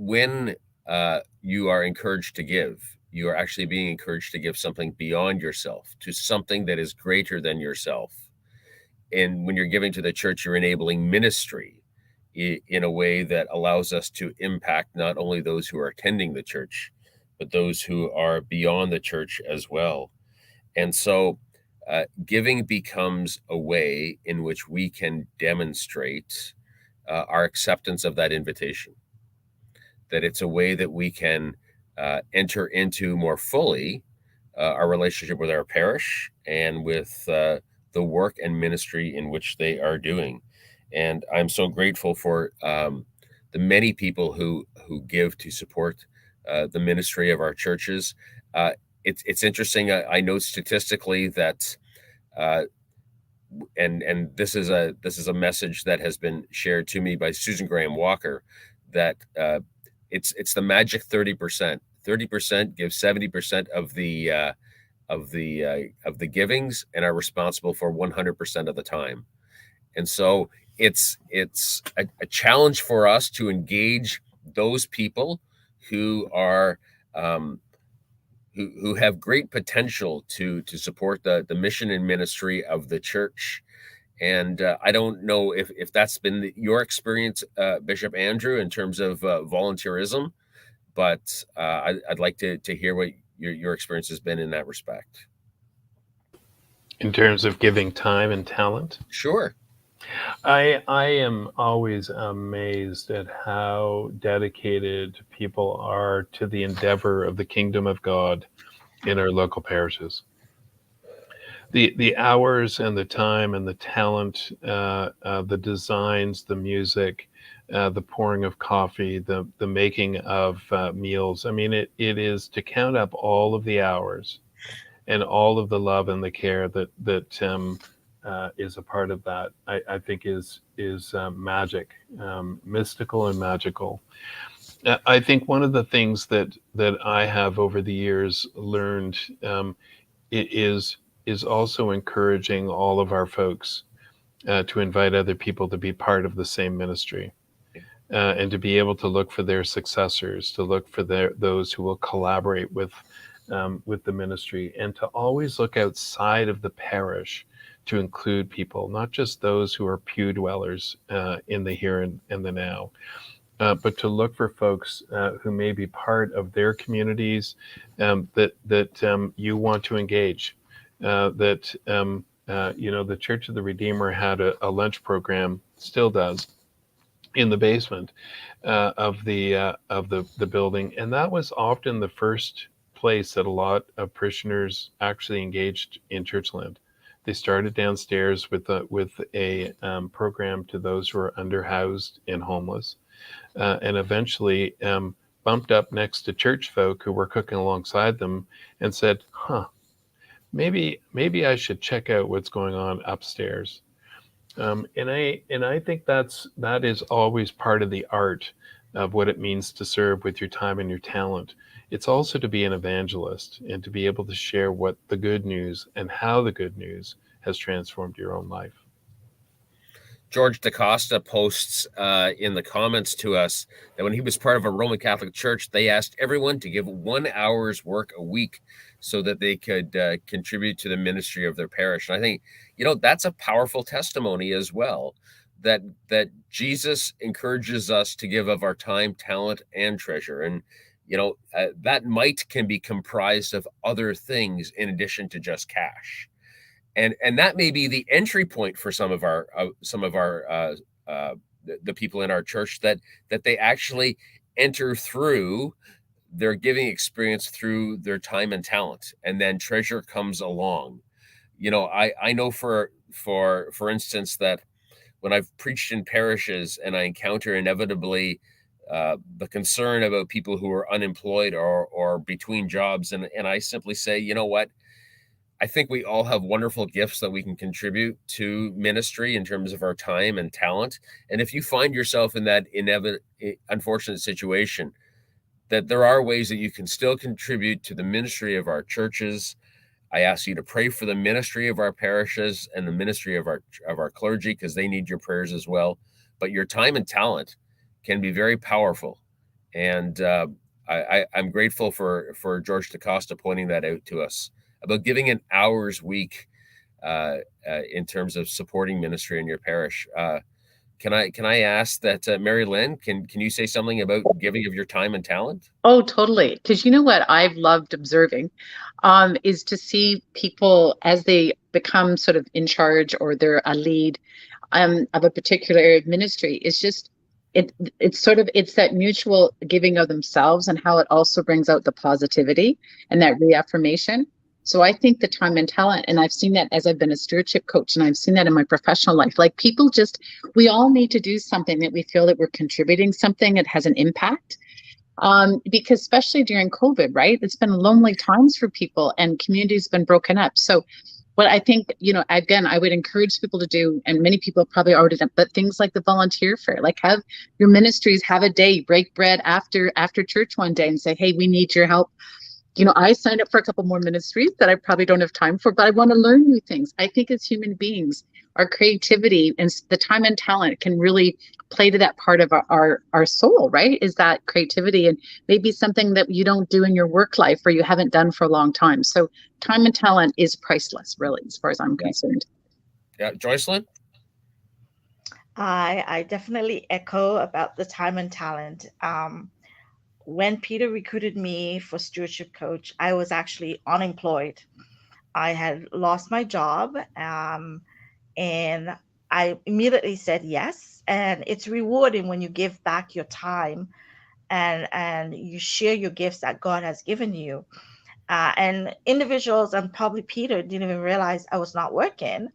you are encouraged to give, you are actually being encouraged to give something beyond yourself, to something that is greater than yourself. And when you're giving to the church, you're enabling ministry in a way that allows us to impact not only those who are attending the church, but those who are beyond the church as well. And so giving becomes a way in which we can demonstrate our acceptance of that invitation, that it's a way that we can enter into more fully our relationship with our parish and with the work and ministry in which they are doing. And I'm so grateful for the many people who give to support the ministry of our churches. It's interesting. I know statistically that, and this is a message that has been shared to me by Susan Graham Walker, that it's the magic 30%. 30% give 70% of the givings and are responsible for 100% of the time. And so it's a challenge for us to engage those people who who have great potential to support the mission and ministry of the church. And I don't know if that's been your experience, Bishop Andrew, in terms of volunteerism, but I'd like to hear what your experience has been in that respect. In terms of giving time and talent? Sure. I am always amazed at how dedicated people are to the endeavor of the kingdom of God in our local parishes. The hours and the time and the talent, the designs, the music, the pouring of coffee, the making of meals. I mean, it is to count up all of the hours and all of the love and the care that is a part of that. I think is magic, mystical and magical. I think one of the things that I have over the years learned is also encouraging all of our folks to invite other people to be part of the same ministry, and to be able to look for their successors, to look for those who will collaborate with the ministry, and to always look outside of the parish to include people, not just those who are pew dwellers in the here and the now, but to look for folks who may be part of their communities that you want to engage. The Church of the Redeemer had a lunch program, still does, in the basement of the building, and that was often the first place that a lot of parishioners actually engaged in Churchland. They started downstairs with a program to those who are underhoused and homeless, and eventually bumped up next to church folk who were cooking alongside them, and said, maybe I should check out what's going on upstairs. And I think that is always part of the art of what it means to serve with your time and your talent. It's also to be an evangelist and to be able to share what the good news and how the good news has transformed your own life. George DaCosta posts in the comments to us that when he was part of a Roman Catholic church, they asked everyone to give 1 hour's work a week so that they could contribute to the ministry of their parish. And I think, that's a powerful testimony as well, that Jesus encourages us to give of our time, talent, and treasure. And, that might can be comprised of other things in addition to just cash. And that may be the entry point for some of our the people in our church, that they actually enter through their giving experience through their time and talent, and then treasure comes along. I know for instance that when I've preached in parishes and I encounter inevitably the concern about people who are unemployed or between jobs, and I simply say, you know what? I think we all have wonderful gifts that we can contribute to ministry in terms of our time and talent. And if you find yourself in that unfortunate situation, that there are ways that you can still contribute to the ministry of our churches. I ask you to pray for the ministry of our parishes and the ministry of our clergy, because they need your prayers as well. But your time and talent can be very powerful. And I'm grateful for George DaCosta pointing that out to us, about giving an hour's week in terms of supporting ministry in your parish. Can I ask that Mary Lynn, can you say something about giving of your time and talent? Oh, totally. Because you know what I've loved observing is to see people as they become sort of in charge, or they're a lead of a particular area of ministry. It's just it's that mutual giving of themselves, and how it also brings out the positivity and that reaffirmation. So I think the time and talent, and I've seen that as I've been a stewardship coach, and I've seen that in my professional life, like people we all need to do something that we feel that we're contributing something that has an impact. Because especially during COVID, right? It's been lonely times for people, and communities have been broken up. So what I think, again, I would encourage people to do, and many people have probably already done, but things like the volunteer fair, like have your ministries have a day, break bread after church one day and say, hey, we need your help. I signed up for a couple more ministries that I probably don't have time for, but I want to learn new things. I think as human beings, our creativity and the time and talent can really play to that part of our soul, right? Is that creativity, and maybe something that you don't do in your work life or you haven't done for a long time. So time and talent is priceless, really, as far as I'm concerned. Yeah, Joycelyn? I definitely echo about the time and talent. When Peter recruited me for stewardship coach, I was actually unemployed. I had lost my job, and I immediately said yes. And it's rewarding when you give back your time and you share your gifts that God has given you. And individuals, and probably Peter, didn't even realize I was not working,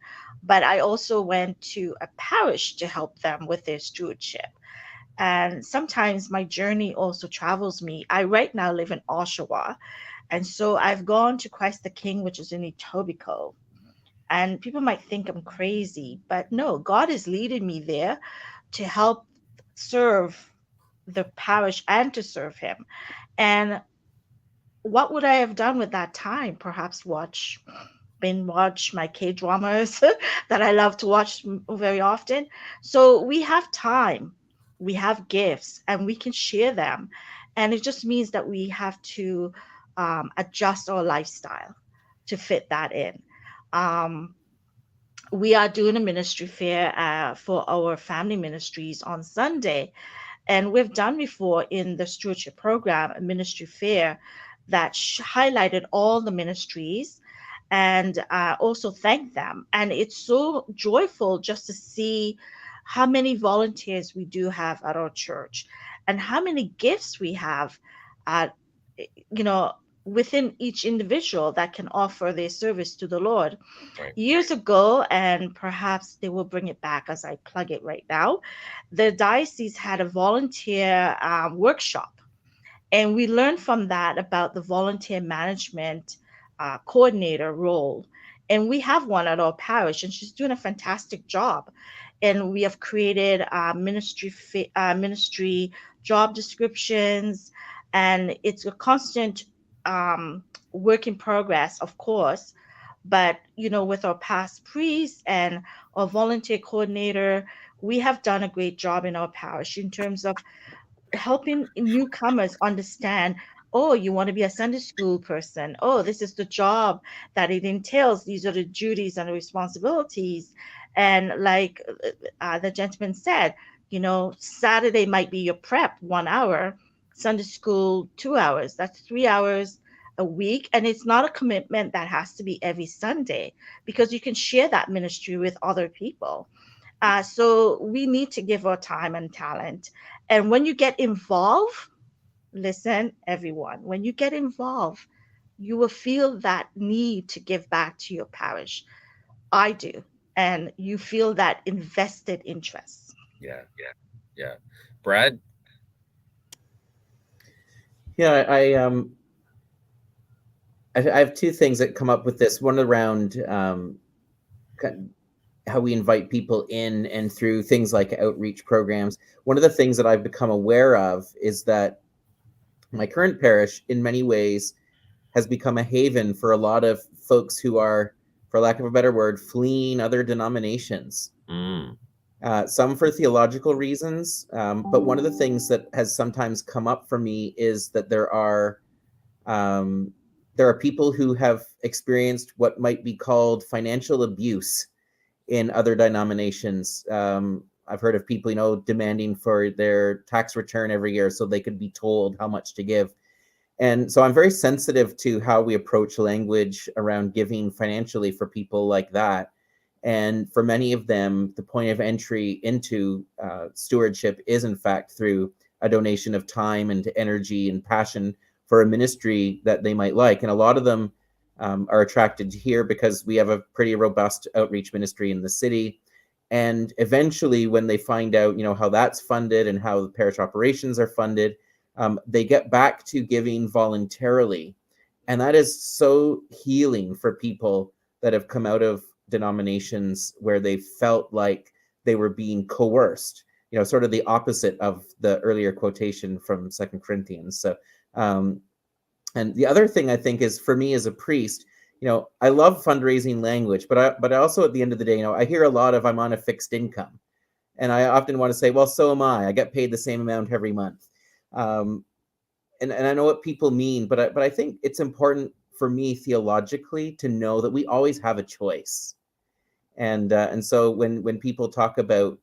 but I also went to a parish to help them with their stewardship. And sometimes my journey also travels me. I right now live in Oshawa, and so I've gone to Christ the King, which is in Etobicoke. And people might think I'm crazy, but no, God is leading me there to help serve the parish and to serve Him. And what would I have done with that time? Perhaps binge watch my K dramas that I love to watch very often. So we have time, we have gifts, and we can share them. And it just means that we have to adjust our lifestyle to fit that in. Um, we are doing a ministry fair for our family ministries on Sunday. And we've done before in the stewardship program a ministry fair that highlighted all the ministries and also thanked them. And it's so joyful just to see how many volunteers we do have at our church and how many gifts we have at, you know, within each individual that can offer their service to the Lord. Right. Years ago, and perhaps they will bring it back as I plug it right now, the diocese had a volunteer workshop, and we learned from that about the volunteer management coordinator role. And we have one at our parish, and she's doing a fantastic job. And we have created ministry job descriptions, and it's a constant work in progress, of course. But with our past priests and our volunteer coordinator, we have done a great job in our parish in terms of helping newcomers understand, oh, you want to be a Sunday school person, oh, this is the job that it entails, these are the duties and the responsibilities. And like the gentleman said, Saturday might be your prep 1 hour, Sunday school 2 hours, that's 3 hours a week. And it's not a commitment that has to be every Sunday, because you can share that ministry with other people. So we need to give our time and talent. And when you get involved, listen, everyone, when you get involved, you will feel that need to give back to your parish. I do. And you feel that invested interest. Yeah. Brad? Yeah, I have two things that come up with this. One around how we invite people in and through things like outreach programs. One of the things that I've become aware of is that my current parish, in many ways, has become a haven for a lot of folks who are, for lack of a better word, fleeing other denominations. Some for theological reasons, but one of the things that has sometimes come up for me is that there are people who have experienced what might be called financial abuse in other denominations. I've heard of people, demanding for their tax return every year so they could be told how much to give. And so I'm very sensitive to how we approach language around giving financially for people like that. And for many of them, the point of entry into stewardship is, in fact, through a donation of time and energy and passion for a ministry that they might like. And a lot of them are attracted here because we have a pretty robust outreach ministry in the city. And eventually, when they find out, how that's funded and how the parish operations are funded, they get back to giving voluntarily. And that is so healing for people that have come out of denominations where they felt like they were being coerced, sort of the opposite of the earlier quotation from 2 Corinthians. So And the other thing I think is, for me as a priest, I love fundraising language, but I also, at the end of the day, I hear a lot of, I'm on a fixed income. And I often want to say, well, so am I. I get paid the same amount every month. And I know what people mean, but I think it's important for me theologically to know that we always have a choice. And so when people talk about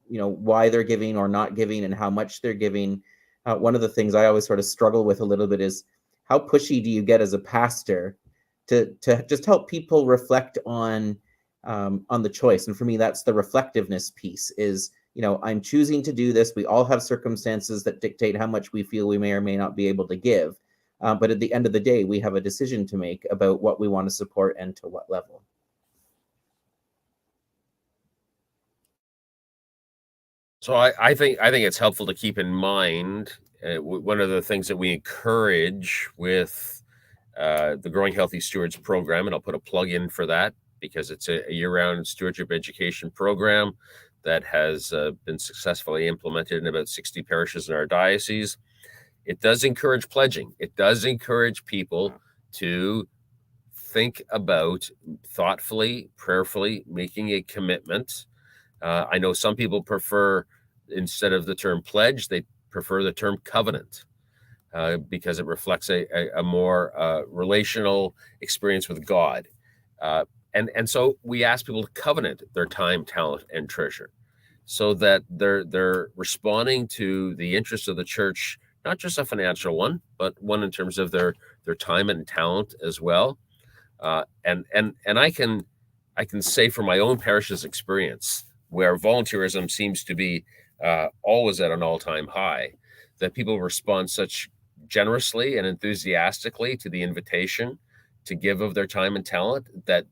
why they're giving or not giving and how much they're giving, one of the things I always sort of struggle with a little bit is, how pushy do you get as a pastor to just help people reflect on the choice? And for me, that's the reflectiveness piece. Is, I'm choosing to do this. We all have circumstances that dictate how much we feel we may or may not be able to give. But at the end of the day, we have a decision to make about what we want to support and to what level. So I think it's helpful to keep in mind one of the things that we encourage with the Growing Healthy Stewards program, and I'll put a plug in for that because it's a year-round stewardship education program that has been successfully implemented in about 60 parishes in our diocese. It does encourage pledging. It does encourage people to think about thoughtfully, prayerfully making a commitment. I know some people prefer, instead of the term pledge, they prefer the term covenant because it reflects a more relational experience with God. And so we ask people to covenant their time, talent, and treasure, so that they're responding to the interests of the church, not just a financial one, but one in terms of their time and talent as well. And I can say from my own parish's experience, where volunteerism seems to be always at an all-time high, that people respond such generously and enthusiastically to the invitation to give of their time and talent, that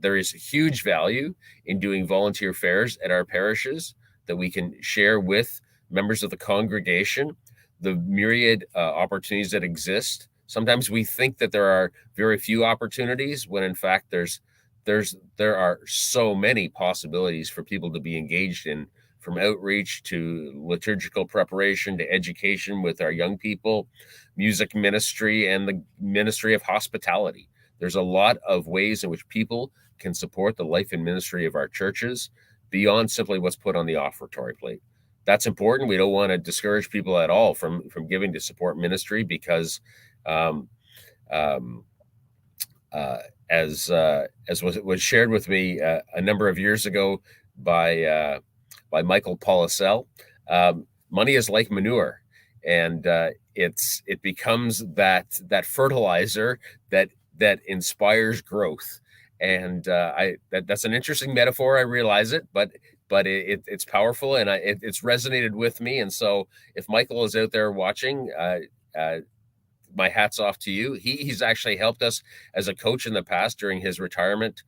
there is huge value in doing volunteer fairs at our parishes, that we can share with members of the congregation the myriad opportunities that exist. Sometimes we think that there are very few opportunities, when in fact there are so many possibilities for people to be engaged in, from outreach to liturgical preparation to education with our young people, music ministry, and the ministry of hospitality. There's a lot of ways in which people can support the life and ministry of our churches beyond simply what's put on the offertory plate. That's important. We don't want to discourage people at all from giving to support ministry, because as was shared with me a number of years ago by Michael Polisel, money is like manure, and it becomes that fertilizer that inspires growth. And that's an interesting metaphor. I realize it, but it's powerful, and it's resonated with me. And so, if Michael is out there watching, my hat's off to you. He's actually helped us as a coach in the past during his retirement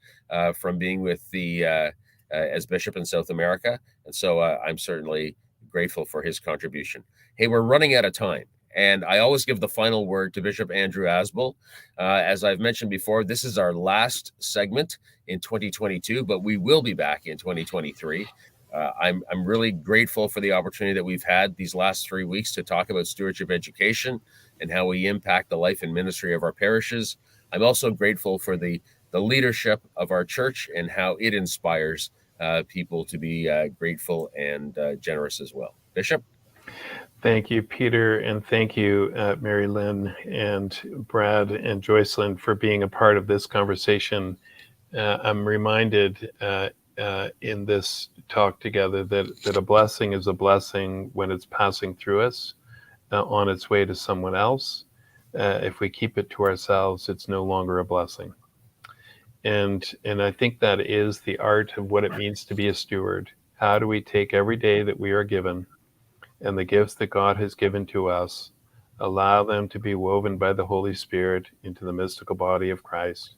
from being with the as bishop in South America, and so I'm certainly grateful for his contribution. Hey, we're running out of time, and I always give the final word to Bishop Andrew Asbel. As I've mentioned before, this is our last segment in 2022, but we will be back in 2023. I'm really grateful for the opportunity that we've had these last 3 weeks to talk about stewardship education and how we impact the life and ministry of our parishes. I'm also grateful for the leadership of our church and how it inspires people to be grateful and generous as well. Bishop? Thank you, Peter, and thank you, Mary Lynn and Brad and Joycelyn, for being a part of this conversation. I'm reminded in this talk together that a blessing is a blessing when it's passing through us on its way to someone else. If we keep it to ourselves, it's no longer a blessing. And I think that is the art of what it means to be a steward. How do we take every day that we are given and the gifts that God has given to us, allow them to be woven by the Holy Spirit into the mystical body of Christ,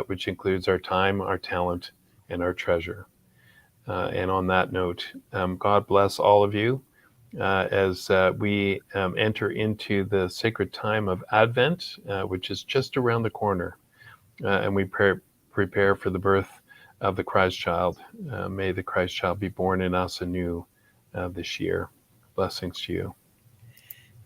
which includes our time, our talent, and our treasure. And on that note, God bless all of you as we enter into the sacred time of Advent, which is just around the corner, and we prepare for the birth of the Christ child. May the Christ child be born in us anew this year. Blessings to you.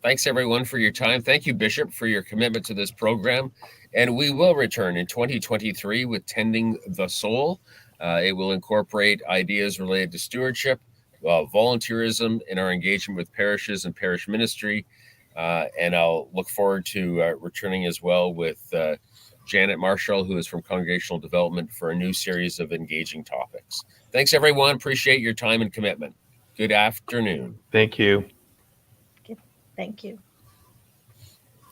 Thanks, everyone, for your time. Thank you, Bishop, for your commitment to this program. And we will return in 2023 with Tending the Soul. It will incorporate ideas related to stewardship, volunteerism in our engagement with parishes and parish ministry. And I'll look forward to returning as well with Janet Marshall, who is from Congregational Development, for a new series of engaging topics. Thanks, everyone. Appreciate your time and commitment. Good afternoon. Thank you. Thank you.